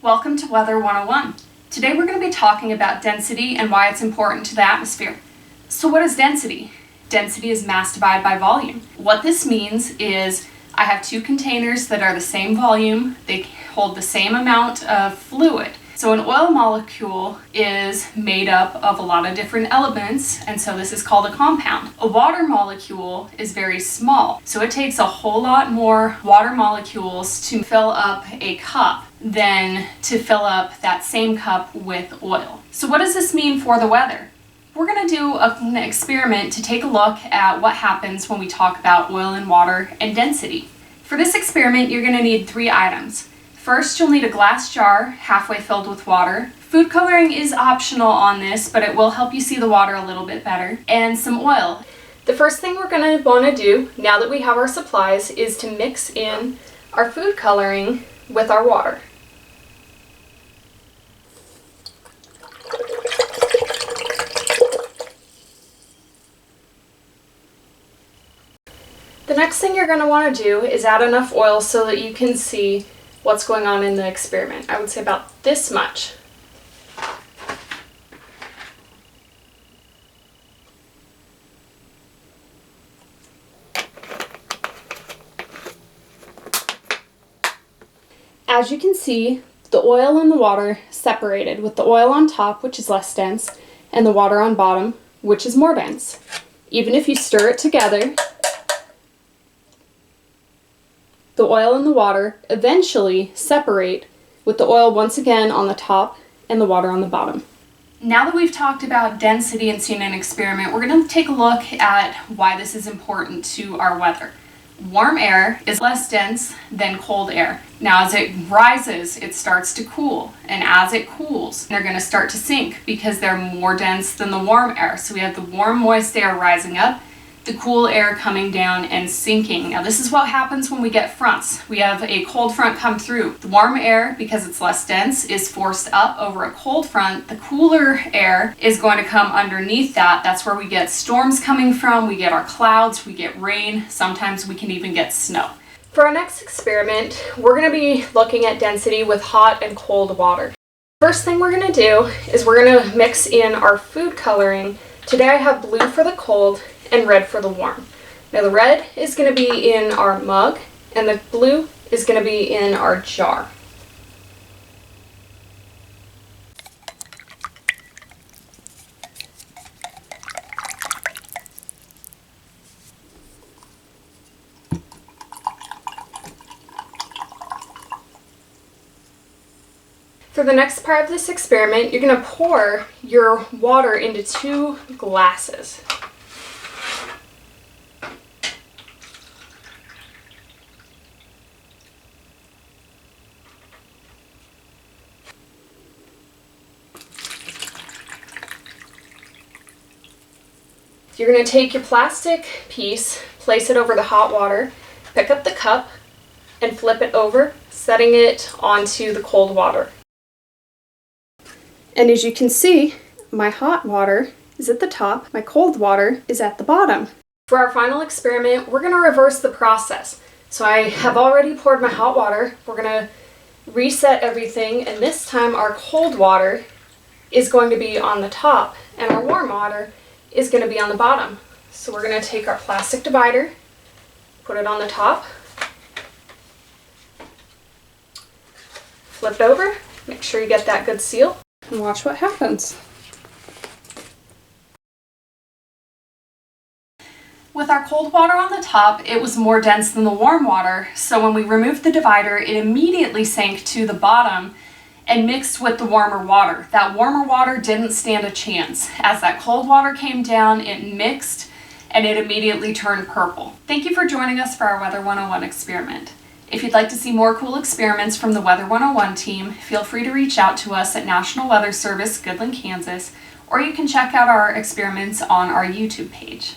Welcome to Weather 101. Today we're going to be talking about density and why it's important to the atmosphere. So what is density? Density is mass divided by volume. What this means is I have two containers that are the same volume, they hold the same amount of fluid. So an oil molecule is made up of a lot of different elements, and so this is called a compound. A water molecule is very small, so it takes a whole lot more water molecules to fill up a cup than to fill up that same cup with oil. So what does this mean for the weather? We're going to do an experiment to take a look at what happens when we talk about oil and water and density. For this experiment, you're going to need 3 items. First, you'll need a glass jar halfway filled with water. Food coloring is optional on this, but it will help you see the water a little bit better. And some oil. The first thing we're going to want to do, now that we have our supplies, is to mix in our food coloring with our water. The next thing you're going to want to do is add enough oil so that you can see what's going on in the experiment. I would say about this much. As you can see, the oil and the water separated, with the oil on top, which is less dense, and the water on bottom, which is more dense. Even if you stir it together, the oil and the water eventually separate, with the oil once again on the top and the water on the bottom. Now that we've talked about density and seen an experiment, we're going to take a look at why this is important to our weather. Warm air is less dense than cold air. Now as it rises, it starts to cool, and as it cools, they're going to start to sink because they're more dense than the warm air. So we have the warm, moist air rising up, the cool air coming down and sinking. Now this is what happens when we get fronts. We have a cold front come through. The warm air, because it's less dense, is forced up over a cold front. The cooler air is going to come underneath that. That's where we get storms coming from. We get our clouds, we get rain. Sometimes we can even get snow. For our next experiment, we're going to be looking at density with hot and cold water. First thing we're going to do is we're going to mix in our food coloring. Today I have blue for the cold and red for the warm. Now the red is going to be in our mug and the blue is going to be in our jar. For the next part of this experiment, you're going to pour your water into 2 glasses. You're going to take your plastic piece, place it over the hot water, pick up the cup, and flip it over, setting it onto the cold water. And as you can see, my hot water is at the top, my cold water is at the bottom. For our final experiment, we're going to reverse the process. So I have already poured my hot water. We're going to reset everything, and this time our cold water is going to be on the top, and our warm water is going to be on the bottom. So we're going to take our plastic divider, put it on the top, flip it over, make sure you get that good seal, and watch what happens. With our cold water on the top, it was more dense than the warm water, so when we removed the divider, it immediately sank to the bottom and mixed with the warmer water. That warmer water didn't stand a chance. As that cold water came down, it mixed and it immediately turned purple. Thank you for joining us for our Weather 101 experiment. If you'd like to see more cool experiments from the Weather 101 team, feel free to reach out to us at National Weather Service, Goodland, Kansas, or you can check out our experiments on our YouTube page.